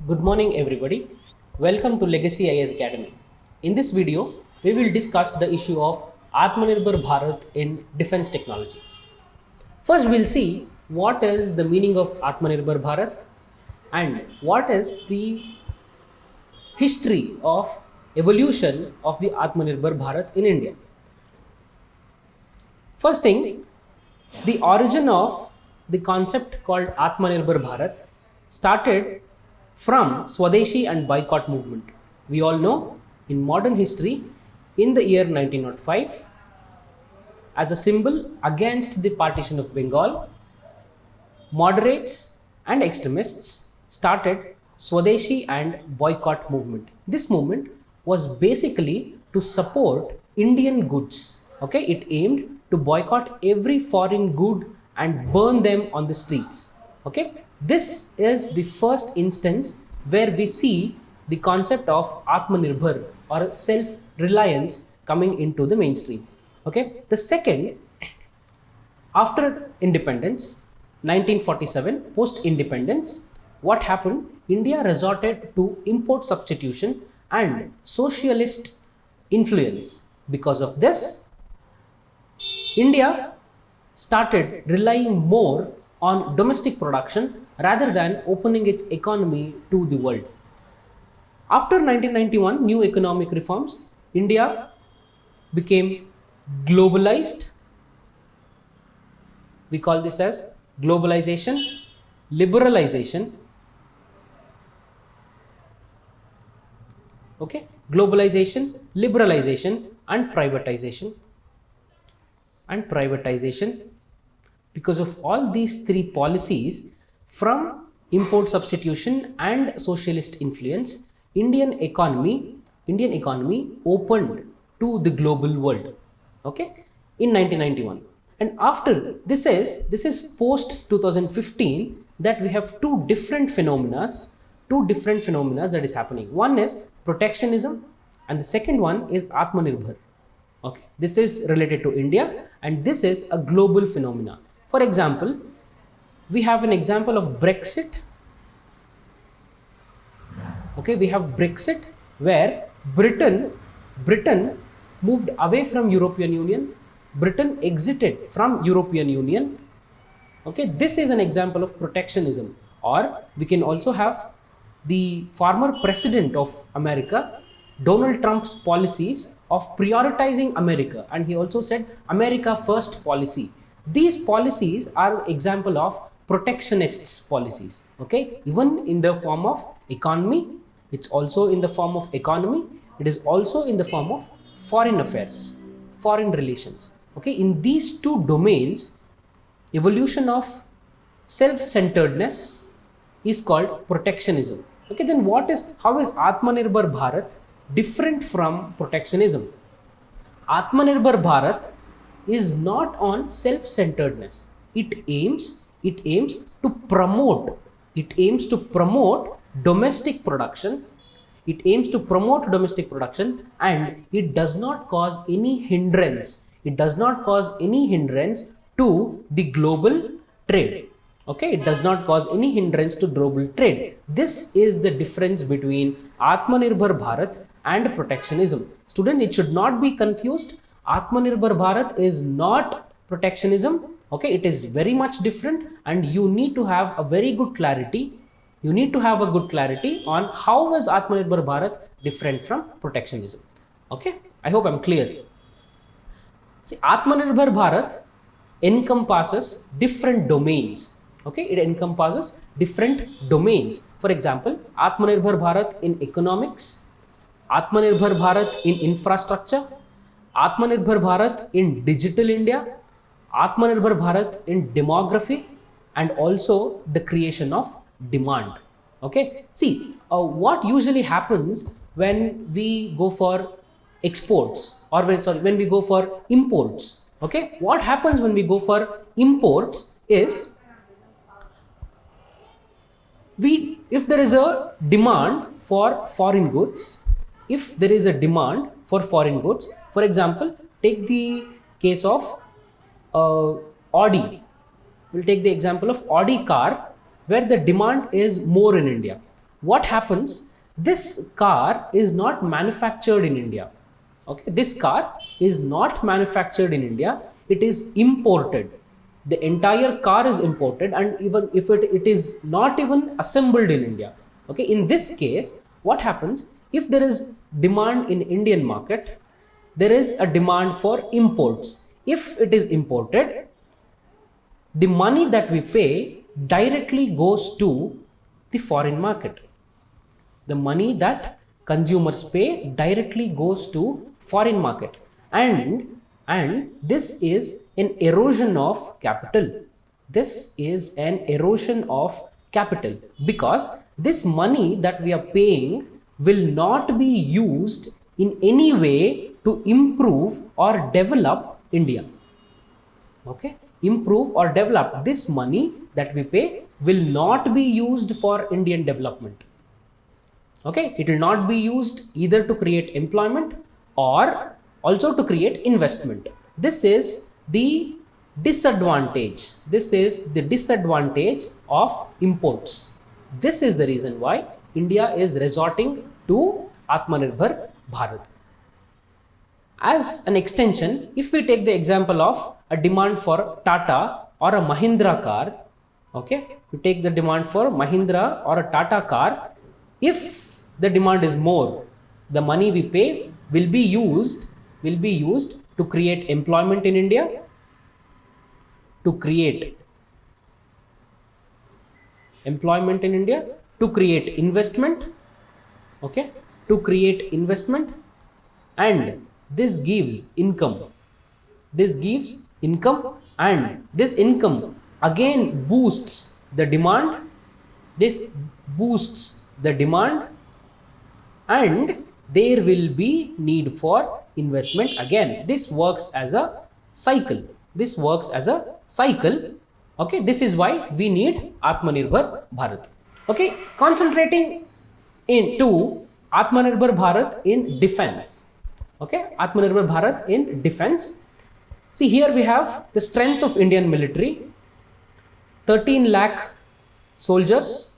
Good morning everybody. Welcome to Legacy IAS Academy. In this video, we will discuss the issue of Atmanirbhar Bharat in defense technology. First, we'll see what is the meaning of Atmanirbhar Bharat and what is the history of evolution of the Atmanirbhar Bharat in India. First thing, the origin of the concept called Atmanirbhar Bharat started from Swadeshi and boycott movement. We all know in modern history, in the year 1905, as a symbol against the partition of Bengal, moderates and extremists started Swadeshi and boycott movement. This movement was basically to support Indian goods. Okay, it aimed to boycott every foreign good and burn them on the streets. Okay, this is the first instance where we see the concept of Atmanirbhar or self-reliance coming into the mainstream. Okay, the second, after independence, 1947, post-independence, what happened? India resorted to import substitution and socialist influence. Because of this, India started relying more on domestic production rather than opening its economy to the world. After 1991, new economic reforms, India became globalized. We call this as globalization, liberalization. Okay, globalization, liberalization, and privatization. Because of all these three policies, from import substitution and socialist influence, Indian economy opened to the global world. Okay, in 1991. And after this is post 2015 that we have two different phenomena that is happening. One is protectionism and the second one is Atmanirbhar. Okay, this is related to India and this is a global phenomena. For example, we have an example of Brexit. Okay, we have Brexit where Britain moved away from European Union. Britain exited from European Union. Okay, this is an example of protectionism. Or we can also have the former president of America, Donald Trump's policies of prioritizing America, and he also said America first policy. These policies are example of protectionists policies. Okay, even in the form of economy, it's also in the form of economy, it is also in the form of foreign affairs, foreign relations. Okay, in these two domains, evolution of self-centeredness is called protectionism. Okay, then how is Atmanirbhar Bharat different from protectionism? Atmanirbhar Bharat is not on self-centeredness. It aims to promote domestic production. It aims to promote domestic production and it does not cause any hindrance. It does not cause any hindrance to the global trade. Okay, it does not cause any hindrance to global trade. This is the difference between Atmanirbhar Bharat and protectionism. Students, it should not be confused. Atmanirbhar Bharat is not protectionism. Okay, it is very much different and you need to have a very good clarity. You need to have a good clarity on how is Atmanirbhar Bharat different from protectionism. Okay, I hope I'm clear. See, Atmanirbhar Bharat encompasses different domains. Okay, it encompasses different domains. For example, Atmanirbhar Bharat in economics, Atmanirbhar Bharat in infrastructure, Atmanirbhar Bharat in digital India, Atmanirbhar Bharat in demography, and also the creation of demand. Okay, see, what usually happens when we go for exports or when we go for imports. Okay, what happens when we go for imports is, if there is a demand for foreign goods, for example, take the case of Audi. We'll take the example of Audi car where the demand is more in India. what happens? This car is not manufactured in India. Okay, this car is not manufactured in India, it is imported. The entire car is imported, and even if it is not even assembled in India. Okay, in this case, what happens? If there is demand in Indian market, there is a demand for imports. If it is imported, the money that we pay directly goes to the foreign market. The money that consumers pay directly goes to foreign market, and this is an erosion of capital. This is an erosion of capital, because this money that we are paying will not be used in any way to improve or develop India. Okay, improve or develop. This money that we pay will not be used for Indian development. Okay, it will not be used either to create employment or also to create investment. This is the disadvantage. This is the disadvantage of imports. This is the reason why India is resorting to Atmanirbhar Bharat. As an extension, if we take the example of a demand for Tata or a Mahindra car, okay, we take the demand for Mahindra or a Tata car. If the demand is more, the money we pay will be used to create employment in India, to create employment in India, to create investment, okay, to create investment, and this gives income. This gives income, and this income again boosts the demand. This boosts the demand, and there will be need for investment again. This works as a cycle. This works as a cycle. Okay, this is why we need Atmanirbhar Bharat. Okay, concentrating into Atmanirbhar Bharat in defense. Okay, Atmanirbhar Bharat in defense. See, here we have the strength of Indian military, 13 lakh soldiers.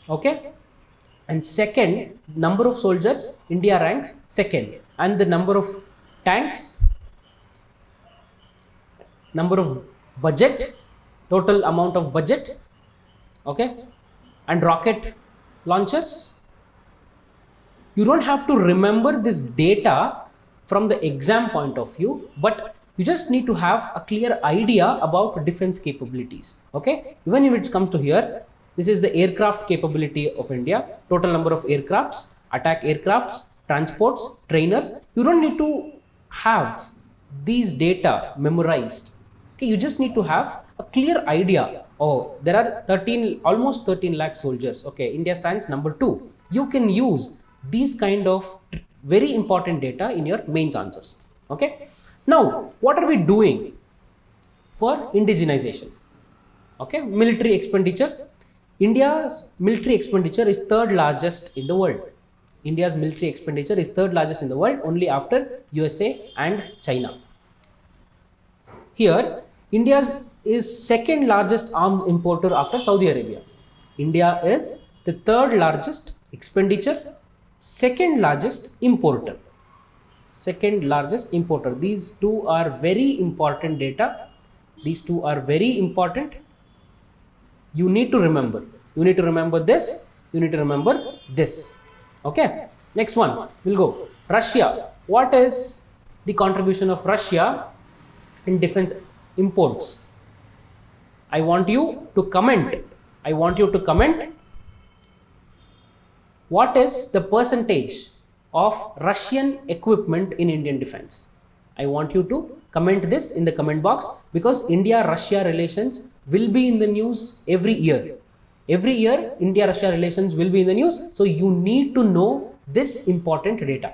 Okay, and second, number of soldiers, India ranks second, and the number of tanks, number of budget, total amount of budget, okay, and rocket launchers. You don't have to remember this data from the exam point of view, but you just need to have a clear idea about defense capabilities. Okay, even if it comes to here, this is the aircraft capability of India, total number of aircrafts, attack aircrafts, transports, trainers. You don't need to have these data memorized. Okay, you just need to have a clear idea. Oh, there are almost 13 lakh soldiers. Okay, India stands number 2. You can use these kind of very important data in your mains answers. Okay, now what are we doing for indigenization? Okay, military expenditure. India's military expenditure is third largest in the world. India's military expenditure is third largest in the world, only after USA and China. Here, India is second largest arms importer after Saudi Arabia. India is the third largest expenditure, second largest importer. Second largest importer. These two are very important data. These two are very important. You need to remember. You need to remember this. You need to remember this. Okay. Next one. We'll go. Russia. What is the contribution of Russia in defense imports? I want you to comment. I want you to comment. What is the percentage of Russian equipment in Indian defense? I want you to comment this in the comment box, because India-Russia relations will be in the news every year. Every year, India-Russia relations will be in the news. So you need to know this important data.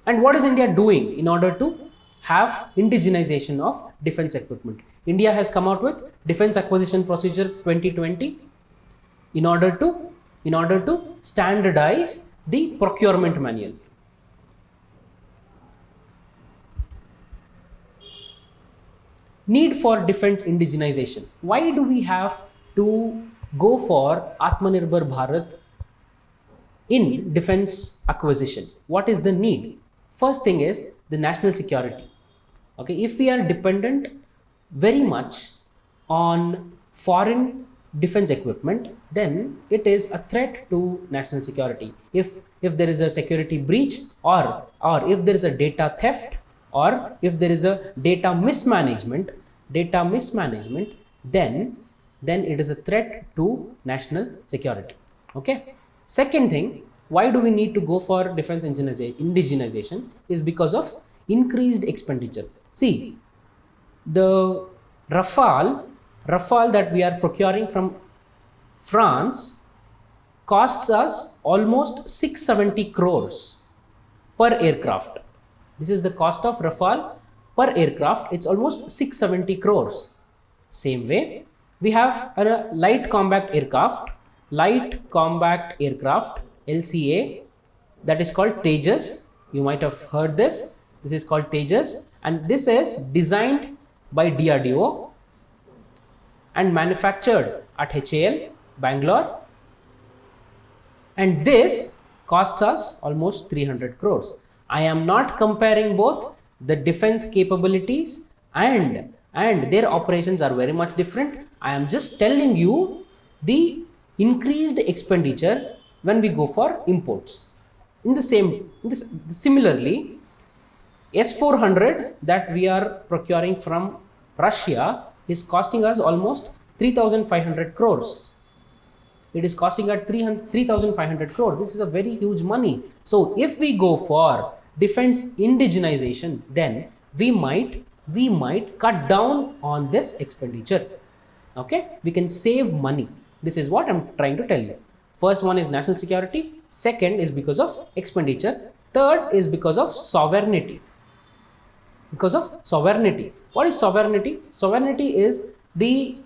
And what is India doing in order to have indigenization of defense equipment? India has come out with Defense Acquisition Procedure 2020 in order to standardize the procurement manual. Need for defense indigenization. Why do we have to go for Atmanirbhar Bharat in defense acquisition? What is the need? First thing is the national security. Okay, if we are dependent very much on foreign defense equipment, then it is a threat to national security. If there is a security breach, or if there is a data theft, or if there is a data mismanagement, then it is a threat to national security. Okay. Second thing, why do we need to go for defense indigenization is because of increased expenditure. See, the Rafale that we are procuring from France costs us almost 670 crores per aircraft. This is the cost of Rafale per aircraft. It's almost 670 crores. Same way, we have a light combat aircraft LCA, that is called Tejas. You might have heard this. This is called Tejas, and this is designed by DRDO and manufactured at HAL, Bangalore, and this costs us almost 300 crores. I am not comparing both. The defense capabilities and their operations are very much different. I am just telling you the increased expenditure when we go for imports. Similarly, S-400 that we are procuring from Russia is costing us almost 3,500 crores. It is costing at 3,500 crores. This is a very huge money. So if we go for defense indigenization, then we might cut down on this expenditure. Okay, we can save money. This is what I'm trying to tell you. First one is national security. Second is because of expenditure. Third is because of sovereignty. Because of sovereignty. What is sovereignty? Sovereignty is the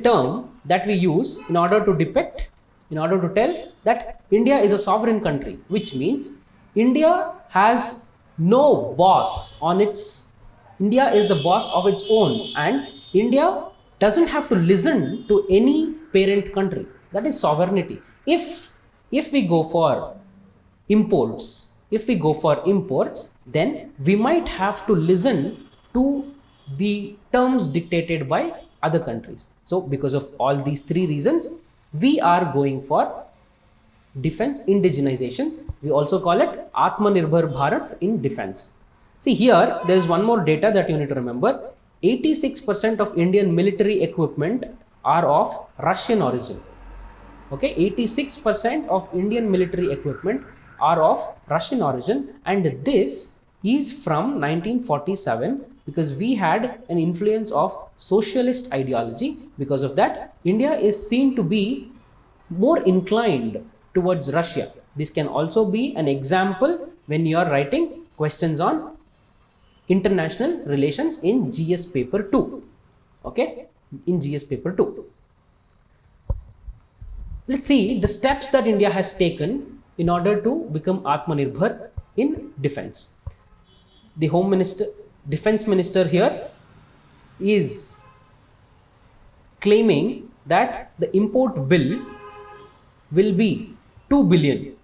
term that we use in order to tell that India is a sovereign country, which means India has no boss on its, India is the boss of its own, and India doesn't have to listen to any parent country. That is sovereignty. If we go for imports, then we might have to listen to the terms dictated by other countries. So because of all these three reasons, we are going for defense indigenization. We also call it Atmanirbhar Bharat in defense. See, here there is one more data that you need to remember. 86% of Indian military equipment are of Russian origin. Okay, 86% of Indian military equipment are of Russian origin, and this is from 1947, because we had an influence of socialist ideology. Because of that, India is seen to be more inclined towards Russia. This can also be an example when you are writing questions on international relations in GS paper 2. Okay, in GS paper 2. Let's see the steps that India has taken in order to become Atmanirbhar in defense. The defense minister here is claiming that the import bill will be 2 billion.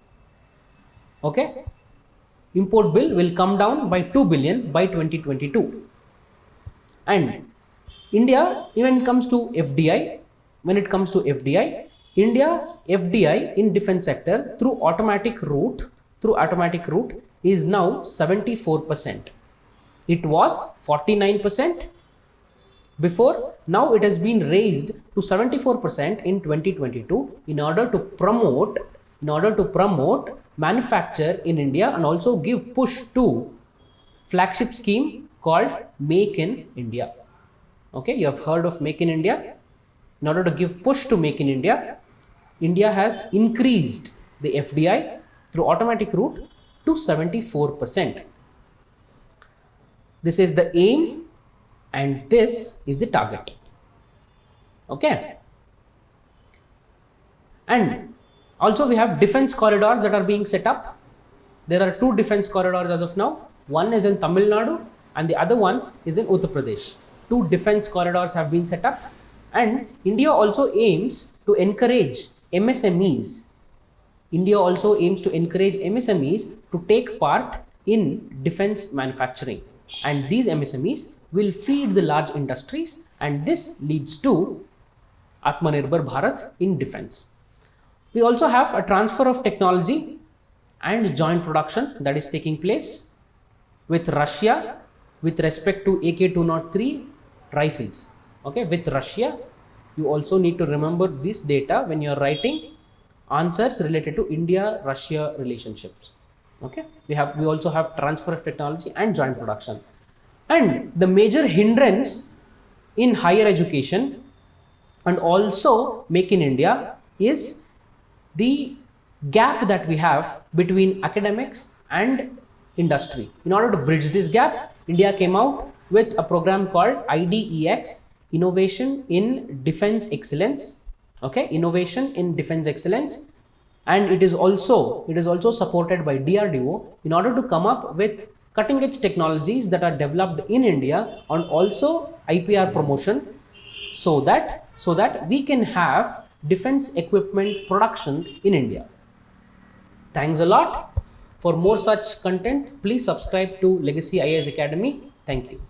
Okay, import bill will come down by 2 billion by 2022. And India, when it comes to FDI, India's FDI in defense sector through automatic route is now 74%. It was 49% before. Now it has been raised to 74% in 2022 in order to promote manufacture in India and also give push to flagship scheme called Make in India. Okay, you have heard of Make in India. In order to give push to Make in India, India has increased the FDI through automatic route to 74%. This is the aim and this is the target. Okay. And also we have defense corridors that are being set up. There are 2 defense corridors as of now. One is in Tamil Nadu and the other one is in Uttar Pradesh. 2 defense corridors have been set up, And India also aims to encourage MSMEs. India also aims to encourage MSMEs to take part in defense manufacturing. And these MSMEs will feed the large industries, and this leads to Atmanirbhar Bharat in defense. We also have a transfer of technology and joint production that is taking place with Russia with respect to AK-203 rifles. Okay, with Russia, you also need to remember this data when you are writing answers related to India-Russia relationships. Okay, we also have transfer of technology and joint production. And the major hindrance in higher education and also Make in India is the gap that we have between academics and industry. In order to bridge this gap, India came out with a program called IDEX, Innovation in Defense Excellence. Okay, Innovation in Defense Excellence, and it is also supported by DRDO in order to come up with cutting edge technologies that are developed in India, and also IPR promotion, so that we can have defense equipment production in India. Thanks a lot. For more such content, please subscribe to Legacy IAS Academy. Thank you.